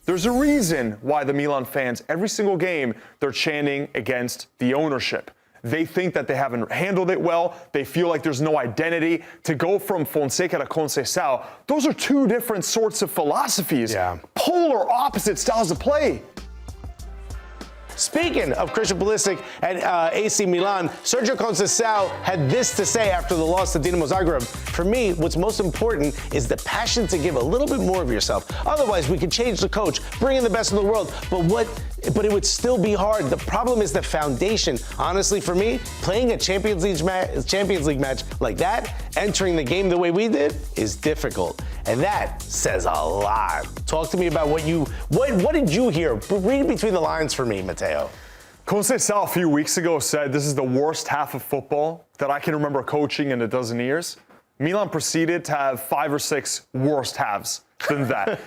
There's a reason why the Milan fans, every single game, they're chanting against the ownership. They think that they haven't handled it well. They feel like there's no identity. To go from Fonseca to Conceicao, those are two different sorts of philosophies. Yeah. Polar opposite styles of play. Speaking of Christian Pulisic and AC Milan, Sergio Conceicao had this to say after the loss to Dinamo Zagreb. For me, what's most important is the passion to give a little bit more of yourself. Otherwise, we could change the coach, bring in the best in the world, but it would still be hard. The problem is the foundation. Honestly, for me, playing a Champions League match like that, entering the game the way we did, is difficult. And that says a lot. Talk to me about what did you hear? Read between the lines for me, Matteo. Conceicao a few weeks ago said this is the worst half of football that I can remember coaching in a dozen years. Milan proceeded to have 5 or 6 worst halves than that.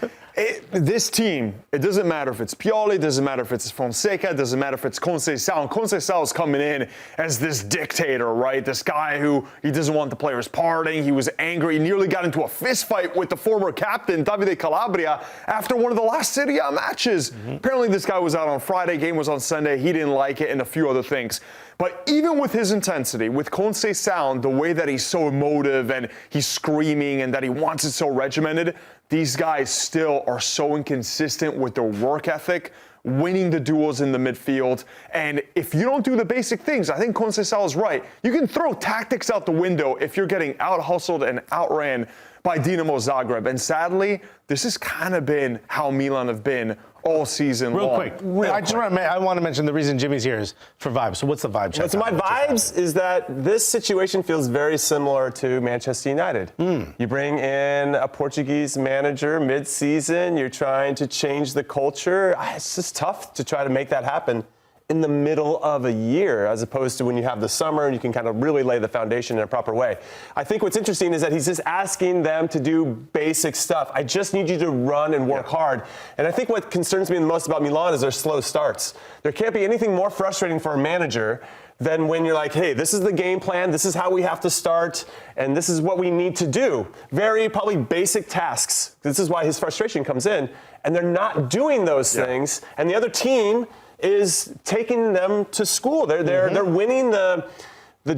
This team, it doesn't matter if it's Pioli, it doesn't matter if it's Fonseca, it doesn't matter if it's Conceicao. And Conceicao is coming in as this dictator, right? This guy who he doesn't want the players partying. He was angry. He nearly got into a fist fight with the former captain, Davide Calabria, after one of the last Serie A matches. Apparently this guy was out on Friday, game was on Sunday. He didn't like it and a few other things. But even with his intensity, with Conceicao, the way that he's so emotive and he's screaming and that he wants it so regimented, these guys still are so inconsistent with their work ethic, winning the duels in the midfield. And if you don't do the basic things, I think Conceicao is right. You can throw tactics out the window if you're getting out-hustled and outran by Dinamo Zagreb. And sadly, this has kind of been how Milan have been all season long. I want to mention the reason Jimmy's here is for vibes. So what's the vibe check? So my vibes is that this situation feels very similar to Manchester United. You bring in a Portuguese manager mid-season. You're trying to change the culture. It's just tough to try to make that happen in the middle of a year, as opposed to when you have the summer and you can kind of really lay the foundation in a proper way. I think what's interesting is that he's just asking them to do basic stuff. I just need you to run and work hard. And I think what concerns me the most about Milan is their slow starts. There can't be anything more frustrating for a manager than when you're like, hey, this is the game plan, this is how we have to start, and this is what we need to do. Very probably basic tasks. This is why his frustration comes in. And they're not doing those things. And the other team is taking them to school. They're winning the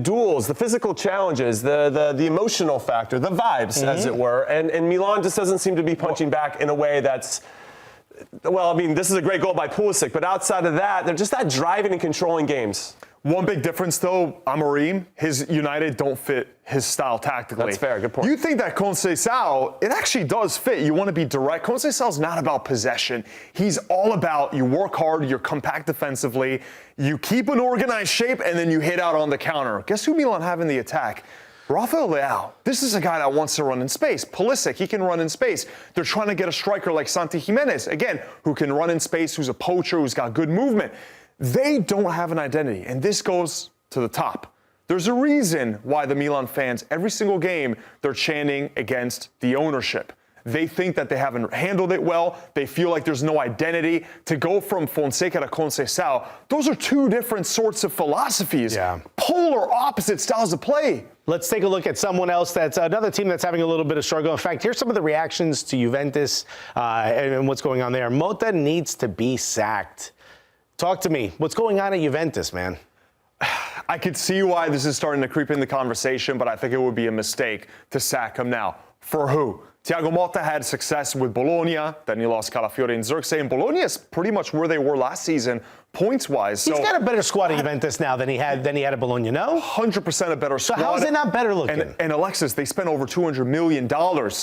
duels, the physical challenges, the emotional factor, the vibes, as it were. And Milan just doesn't seem to be punching back in a way that's, well, I mean, this is a great goal by Pulisic, but outside of that, they're just not driving and controlling games. One big difference, though, Amorim, his United don't fit his style tactically. That's fair. Good point. You think that Conceicao, it actually does fit. You want to be direct. Conceicao's not about possession. He's all about you work hard, you're compact defensively, you keep an organized shape, and then you hit out on the counter. Guess who Milan have in the attack? Rafael Leao. This is a guy that wants to run in space. Pulisic, he can run in space. They're trying to get a striker like Santi Gimenez, again, who can run in space, who's a poacher, who's got good movement. They don't have an identity, and this goes to the top. There's a reason why the Milan fans, every single game, they're chanting against the ownership. They think that they haven't handled it well. They feel like there's no identity. To go from Fonseca to Conceicao, those are two different sorts of philosophies. Yeah. Polar opposite styles of play. Let's take a look at someone else that's another team that's having a little bit of struggle. In fact, here's some of the reactions to Juventus and what's going on there. Motta needs to be sacked. Talk to me. What's going on at Juventus, man? I could see why this is starting to creep in the conversation, but I think it would be a mistake to sack him now. For who? Thiago Motta had success with Bologna, then he lost Calafiore and Xerxes, and Bologna is pretty much where they were last season, points-wise. He's got a better squad at Juventus now than he had at Bologna, no? 100% a better squad. So how is it not better looking? And Alexis, they spent over $200 million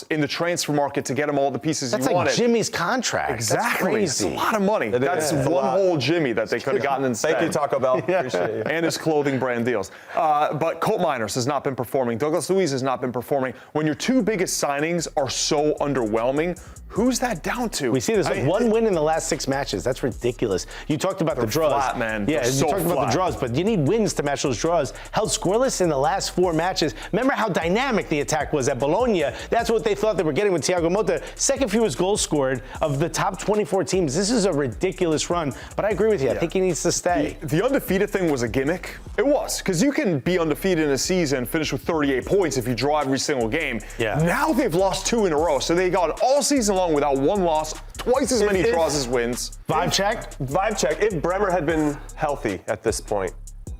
in the transfer market to get him all the pieces he wanted. That's like Jimmy's contract. Exactly. That's crazy. It's a lot of money. That's one whole Jimmy that they could have gotten instead. Thank you, Taco Bell. Appreciate you. And his clothing brand deals. But Colt Miners has not been performing. Douglas Luiz has not been performing. When your two biggest signings are so underwhelming, who's that down to? We see this one win in the last 6 matches. That's ridiculous. You talked about the draws. Flat, man. Yeah, They're you so talked about the draws, but you need wins to match those draws. Held scoreless in the last 4 matches. Remember how dynamic the attack was at Bologna? That's what they thought they were getting with Thiago Motta. Second fewest goals scored of the top 24 teams. This is a ridiculous run, but I agree with you. I think he needs to stay. The undefeated thing was a gimmick. It was, because you can be undefeated in a season, finish with 38 points if you draw every single game. Yeah. Now they've lost 2 in a row, so they got all season long long without one loss, twice as many draws as wins. Vibe check? Vibe check. If Bremer had been healthy at this point,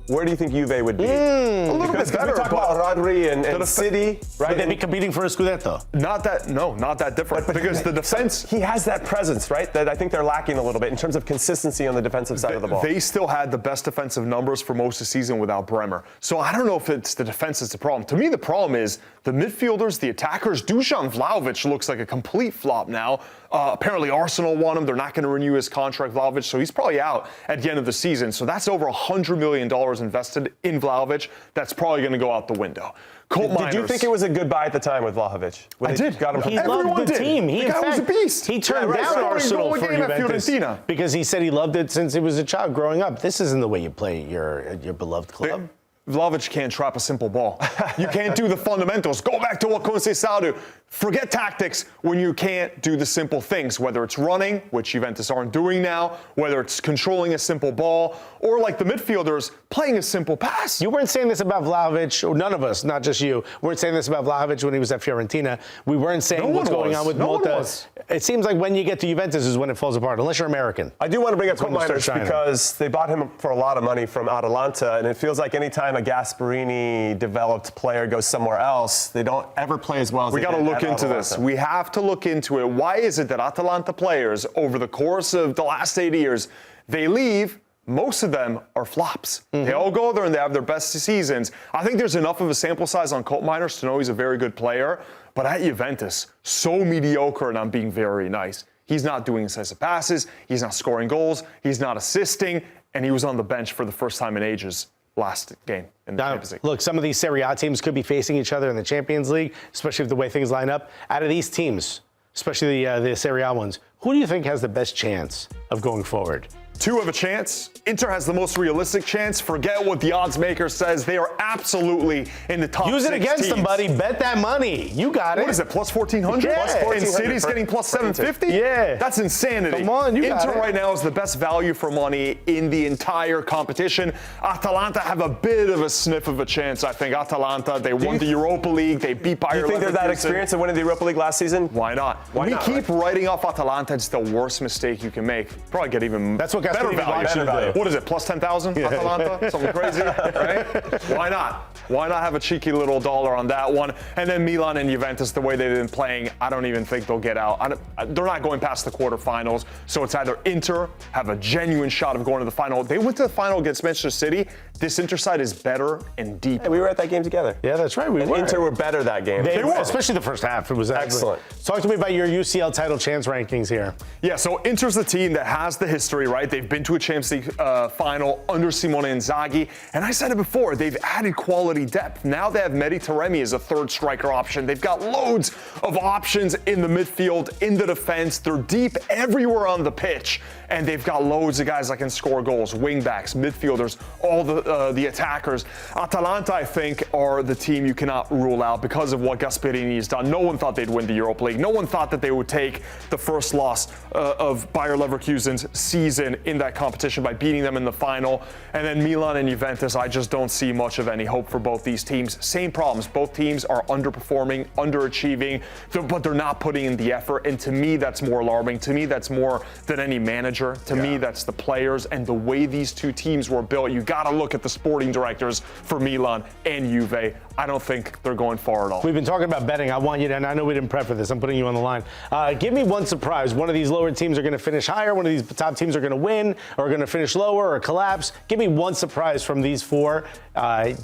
where do you think Juve would be? A little bit better. We talk about Rodri and City, right? Would they be competing for a Scudetto? Not that different. Because the defense, he has that presence, right? That I think they're lacking a little bit in terms of consistency on the defensive side of the ball. They still had the best defensive numbers for most of the season without Bremer. So I don't know if it's the defense that's the problem. To me, the problem is the midfielders, the attackers. Dusan Vlahovic looks like a complete flop now. Apparently Arsenal want him. They're not going to renew his contract, Vlahovic, so he's probably out at the end of the season. So that's over $100 million invested in Vlahovic. That's probably going to go out the window. Did you think it was a good buy at the time with Vlahovic? I did. Got him. He loved the team. The guy was a beast. He turned down Arsenal for Juventus because he said he loved it since he was a child growing up. This isn't the way you play your beloved club. Vlahovic can't trap a simple ball. You can't do the fundamentals. Go back to what Conceicao do. Forget tactics when you can't do the simple things, whether it's running, which Juventus aren't doing now, whether it's controlling a simple ball, or like the midfielders, playing a simple pass. You weren't saying this about Vlahovic, or none of us, not just you, weren't saying this about Vlahovic when he was at Fiorentina. We weren't saying what's going on with Motta. It seems like when you get to Juventus is when it falls apart, unless you're American. I do want to bring up Miners because they bought him for a lot of money from Atalanta, and it feels like anytime a Gasperini developed player goes somewhere else, they don't ever play as well as we got to look into this. We have to look into it. Why is it that Atalanta players, over the course of the last 8 years, they leave? Most of them are flops. They all go there and they have their best seasons. I think there's enough of a sample size on Miners to know he's a very good player. But at Juventus, so mediocre, and I'm being very nice. He's not doing incisive passes. He's not scoring goals. He's not assisting. And he was on the bench for the first time in ages last game in the Champions League. Look, some of these Serie A teams could be facing each other in the Champions League, especially if the way things line up. Out of these teams, especially the Serie A ones, who do you think has the best chance of going forward? Two have a chance. Inter has the most realistic chance. Forget what the odds maker says. They are absolutely in the top 6 Use it against teams. them, buddy. Bet that money. You got it. What is it, plus 1,400? Yeah. Plus 1,400. And City's getting plus 750? Yeah. That's insanity. Come on, you got Inter it. right now is the best value for money in the entire competition. Atalanta have a bit of a sniff of a chance, I think. Atalanta, they won the Europa League. They beat Bayer Leverkusen. Do you think they're that experienced of winning the Europa League last season? Why not? Why not? Keep writing off Atalanta. It's the worst mistake you can make. Probably get even That's what better Gasperini value. should do. What is it, plus 10,000, Atalanta? Something crazy, right? Why not? Why not have a cheeky little dollar on that one? And then Milan and Juventus, the way they've been playing, I don't even think they'll get out. They're not going past the quarterfinals. So it's either Inter have a genuine shot of going to the final. They went to the final against Manchester City. This Inter side is better and deeper. Hey, we were at that game together. Yeah, that's right. Inter were better that game. They were, especially the first half. It was excellent. Talk to me about your UCL title chance rankings here. Yeah, so Inter's the team that has the history, right? They've been to a Champions League final under Simone Inzaghi. And I said it before, they've added quality depth. Now they have Mehdi Taremi as a third striker option. They've got loads of options in the midfield, in the defense. They're deep everywhere on the pitch. And they've got loads of guys that can score goals, wingbacks, midfielders, all the attackers. Atalanta, I think, are the team you cannot rule out because of what Gasperini has done. No one thought they'd win the Europa League. No one thought that they would take the first loss of Bayer Leverkusen's season in that competition by beating them in the final. And then Milan and Juventus, I just don't see much of any hope for both these teams. Same problems. Both teams are underperforming, underachieving, but they're not putting in the effort. And to me, that's more alarming. To me, that's more than any manager. To me, that's the players and the way these two teams were built. You got to look at the sporting directors for Milan and Juve. I don't think they're going far at all. We've been talking about betting. I want you to, and I know we didn't prep for this. I'm putting you on the line. Give me one surprise. One of these lower teams are going to finish higher. One of these top teams are going to win or going to finish lower or collapse. Give me one surprise from these four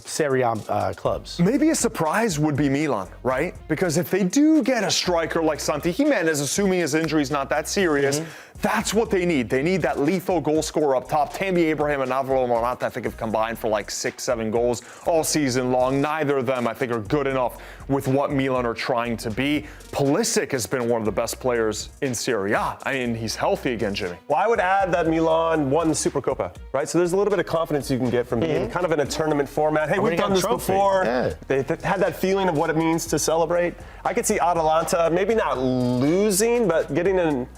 Serie A clubs. Maybe a surprise would be Milan, right? Because if they do get a striker like Santi Jimenez, assuming his injury's not that serious, that's what they need. They need that lethal goal scorer up top. Tammy Abraham and Alvaro Morata, I think, have combined for like 6-7 goals all season long. Neither of them, I think, are good enough with what Milan are trying to be. Pulisic has been one of the best players in Serie A. I mean, he's healthy again, Jimmy. Well, I would add that Milan won the Supercoppa, right? So there's a little bit of confidence you can get from being kind of in a tournament format. Hey, we've done this before. Yeah. They had that feeling of what it means to celebrate. I could see Atalanta maybe not losing, but getting in,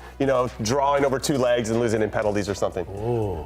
drawing over 2 legs and losing in penalties or something. Ooh.